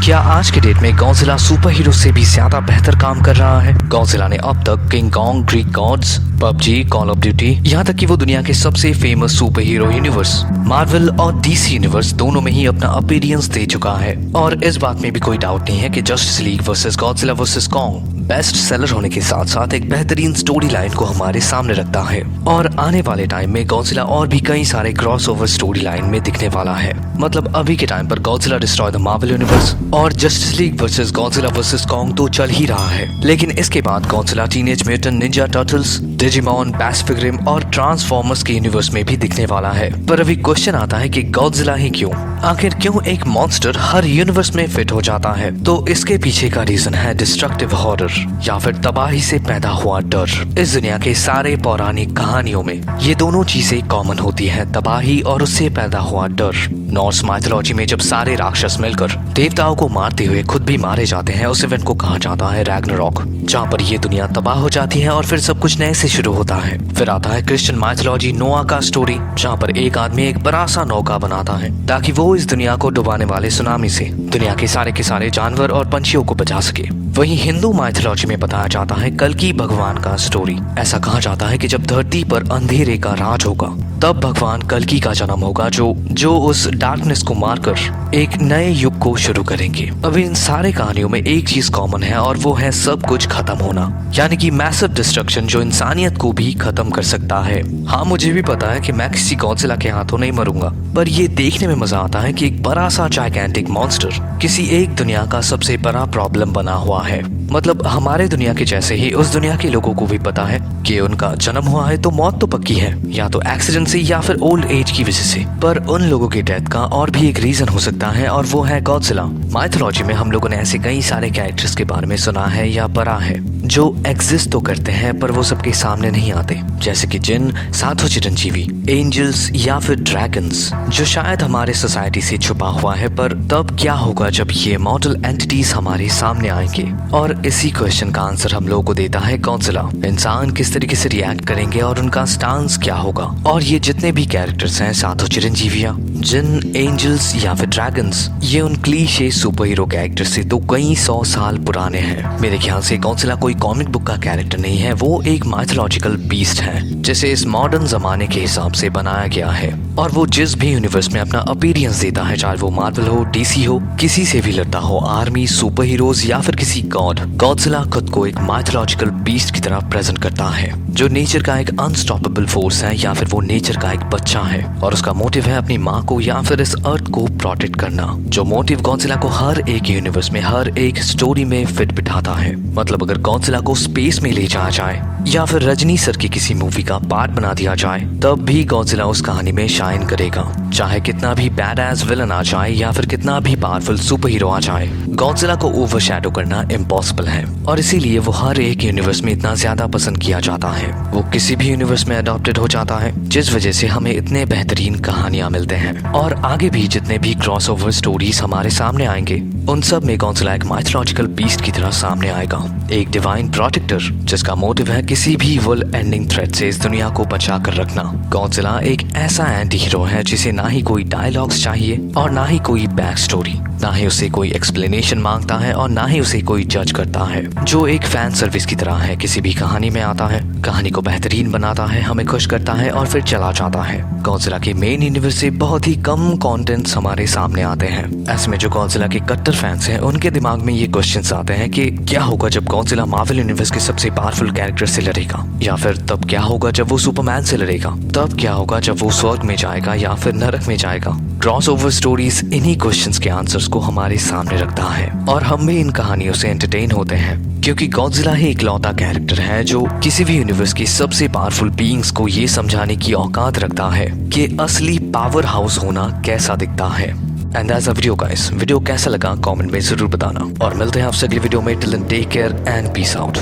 क्या आज के डेट में गॉडजिला सुपर हीरो से भी ज्यादा बेहतर काम कर रहा है? गॉडजिला ने अब तक king Kong, Greek gods, PUBG, call of duty, यहाँ तक कि वो दुनिया के सबसे famous super hero universe Marvel और डीसी यूनिवर्स दोनों में ही अपना अपीयरेंस दे चुका है। और इस बात में भी कोई डाउट नहीं है कि justice League versus Godzilla versus Kong best seller होने के साथ साथ एक बेहतरीन स्टोरी लाइन को हमारे सामने रखता है। और आने वाले टाइम में गॉडजिला और भी कई सारे क्रॉसओवर स्टोरी लाइन में दिखने वाला है। मतलब अभी के टाइम पर Godzilla destroy the Marvel universe और Justice League versus Godzilla versus Kong तो चल ही रहा है, लेकिन इसके बाद Godzilla Teenage Mutant Ninja Turtles, Digimon, Pacific Rim और ट्रांसफॉर्मर्स के यूनिवर्स में भी दिखने वाला है। पर अभी क्वेश्चन आता है कि गॉडजिला ही क्यों? आखिर क्यों एक मॉन्स्टर हर यूनिवर्स में फिट हो जाता है? तो इसके पीछे का रीजन है डिस्ट्रक्टिव हॉरर या फिर तबाही से पैदा हुआ डर। इस दुनिया के सारे पौराणिक कहानियों में ये दोनों चीजें कॉमन होती हैं, तबाही और उससे पैदा हुआ डर। नॉर्स माइथोलॉजी में जब सारे राक्षस मिलकर देवताओं को मारते हुए खुद भी मारे जाते हैं, उस इवेंट को कहा जाता है रैग्नारॉक, जहाँ पर ये दुनिया तबाह हो जाती है और फिर सब कुछ नए से शुरू होता है। फिर आता है क्रिश्चियन माइथोलॉजी नोआ का स्टोरी, जहाँ पर एक आदमी एक बड़ा सा नौका बनाता है ताकि वो इस दुनिया को डुबाने वाले सुनामी से दुनिया के सारे जानवर और पंछियों को बचा सके। वहीं हिंदू माइथोलॉजी में बताया जाता है कल्कि भगवान का स्टोरी। ऐसा कहा जाता है कि जब धरती पर अंधेरे का राज होगा तब भगवान कल्कि का जन्म होगा जो उस डार्कनेस को मारकर एक नए युग को शुरू करेंगे। अब इन सारे कहानियों में एक चीज कॉमन है और वो है सब कुछ खत्म होना, यानी कि मैसिव डिस्ट्रक्शन जो इंसानियत को भी खत्म कर सकता है। हाँ, मुझे भी पता है कि मैं किसी गॉडजिला के हाथों नहीं मरूंगा, पर ये देखने में मजा आता है कि एक बड़ा सा जाइगैंटिक मॉन्स्टर किसी एक दुनिया का सबसे बड़ा प्रॉब्लम बना हुआ है। मतलब हमारे दुनिया के जैसे ही उस दुनिया के लोगों को भी पता है कि उनका जन्म हुआ है तो मौत तो पक्की है, या तो एक्सीडेंट से या फिर ओल्ड एज की वजह से। पर उन लोगों की डेथ का और भी एक रीजन हो सकता है और वो है गॉडजिला। माइथोलॉजी में हम लोगों ने ऐसे कई सारे कैरेक्टर्स के बारे में सुना है या पढ़ा है जो एग्जिस्ट तो करते हैं पर वो सबके सामने नहीं आते, जैसे कि जिन, साधु चिरंजीवी, एंजल्स या फिर ड्रैगन्स, जो शायद हमारे सोसाइटी से छुपा हुआ है। पर तब क्या होगा जब ये मॉर्टल एंटिटीज हमारे सामने आएंगे? और इसी क्वेश्चन का आंसर हम लोगों को देता है गॉडजिला। इंसान किस तरीके से रिएक्ट करेंगे और उनका स्टांस क्या होगा? और ये जितने भी कैरेक्टर्स हैं, साधु चिरंजीविया, जिन, एंजल्स या फिर ड्रैगन्स, ये उन क्लीशे सुपर हीरो कैरेक्टर से तो कई 100 साल पुराने हैं। मेरे ख्याल से गॉडजिला कोई कॉमिक बुक का कैरेक्टर नहीं है, वो एक माइथोलॉजिकल बीस्ट है जिसे इस मॉडर्न जमाने के हिसाब से बनाया गया है। और वो जिस भी यूनिवर्स में अपना अपीयरेंस देता है, चाहे वो मार्वल हो, डीसी हो, किसी से भी लड़ता हो, आर्मी, सुपर हीरोज या फिर किसी गॉड, गॉडजिला खुद को एक माइथोलॉजिकल बीस्ट की तरह प्रेजेंट करता है जो नेचर का एक अनस्टॉपेबल फोर्स है या फिर वो नेचर का एक बच्चा है और उसका मोटिव है अपनी माँ को या फिर इस अर्थ को प्रोटेक्ट करना। जो मोटिव गॉडजिला को हर एक यूनिवर्स में, हर एक स्टोरी में फिट बिठाता है। मतलब अगर गॉडजिला को स्पेस में ले जाया जाए या फिर रजनी सर की किसी मूवी का पार्ट बना दिया जाए, तब भी गॉडजिला उस कहानी में शाइन करेगा। चाहे कितना भी बैड एज विलन आ जाए या फिर कितना भी पावरफुल सुपर हीरो आ जाए, गॉडजिला को ओवरशैडो करना इम्पॉसिबल है। और इसीलिए वो हर एक यूनिवर्स में इतना ज्यादा पसंद किया जाता है। वो किसी भी यूनिवर्स में अडॉप्टेड हो जाता है, जिस वजह से हमें इतने बेहतरीन कहानियां मिलते हैं। और आगे भी जितने भी क्रॉसओवर स्टोरीज हमारे सामने आएंगे, उन सब में गॉडजिला एक माइथोलॉजिकल बीस्ट की तरह सामने आएगा, एक डिवाइन प्रोटेक्टर जिसका मोटिव है किसी भी वर्ल्ड एंडिंग थ्रेट से इस दुनिया को बचा कर रखना। गॉडजिला एक ऐसा एंटी हीरो है जिसे ना ही कोई डायलॉग्स चाहिए और ना ही कोई बैक स्टोरी, ना ही उसे कोई एक्सप्लेनेशन मांगता है और ना ही उसे कोई जज करता है, जो एक फैन सर्विस की तरह है। किसी भी कहानी में आता है, कहानी को बेहतरीन बनाता है, हमें खुश करता है और फिर चला जाता है। गॉडजिला के मेन यूनिवर्स से बहुत ही कम कंटेंट्स हमारे सामने आते हैं। ऐसे में जो गॉडजिला के कट्टर फैंस हैं, उनके दिमाग में ये क्वेश्चंस आते हैं कि क्या होगा जब गॉडजिला मार्वल यूनिवर्स के सबसे पावरफुल कैरेक्टर से लड़ेगा, या फिर तब क्या होगा जब वो सुपरमैन से लड़ेगा, तब क्या होगा जब वो स्वर्ग में जाएगा या फिर नरक में जाएगा। क्रॉसओवर स्टोरीज इन्हीं क्वेश्चंस के आंसर्स को हमारे सामने रखता है और हम भी इन कहानियों से एंटरटेन होते हैं, क्योंकि गॉडजिला ही इकलौता कैरेक्टर है जो किसी भी यूनिवर्स के सबसे पावरफुल बीइंग्स को ये समझाने की औकात रखता है कि असली पावर हाउस होना कैसा दिखता है। And that's a video guys. Video कैसा लगा कमेंट में जरूर बताना और मिलते हैं आपसे अगली वीडियो में। Till then take care and peace out.